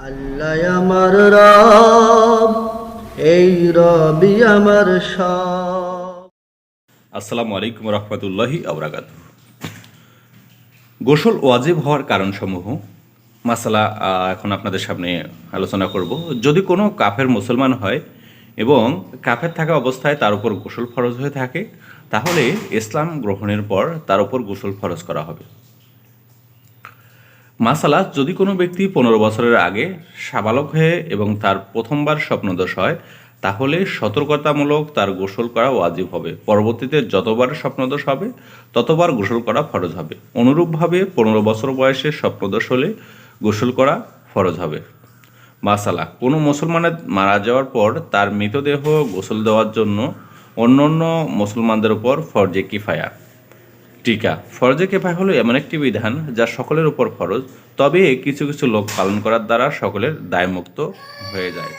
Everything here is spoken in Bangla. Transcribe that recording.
আল্লাহ আমার রব, এই রবি আমার সব। আসসালামু আলাইকুম রহমতুল্লাহি আবরাকাতুহু। গোসল ওয়াজিব হওয়ার কারণসমূহ মাসালা এখন আপনাদের সামনে আলোচনা করব। যদি কোনো কাফের মুসলমান হয় এবং কাফের থাকা অবস্থায় তার উপর গোসল ফরজ হয়ে থাকে, তাহলে ইসলাম গ্রহণের পর তার উপর গোসল ফরজ করা হবে। মাসালা, যদি কোনো ব্যক্তি 15 বছরের আগে সাবালক হয়ে এবং তার প্রথমবার স্বপ্নদোষ হয়, তাহলে সতর্কতামূলক তার গোসল করা ওয়াজিব হবে। পরবর্তীতে যতবার স্বপ্নদোষ হবে ততবার গোসল করা ফরজ হবে। অনুরূপভাবে 15 বছর বয়সে স্বপ্নদোষ হলে গোসল করা ফরজ হবে। মাসালা, কোনো মুসলমানের মারা যাওয়ার পর তার মৃতদেহ গোসল দেওয়ার জন্য অন্য মুসলমানদের উপর ফরজে কিফায়া। টিকা, ফরজে কিফায়া হলো এমন একটি বিধান যা সকলের উপর ফরজ, তবে কিছু কিছু লোক পালন করার দ্বারা সকলের দায়মুক্ত হয়ে যায়।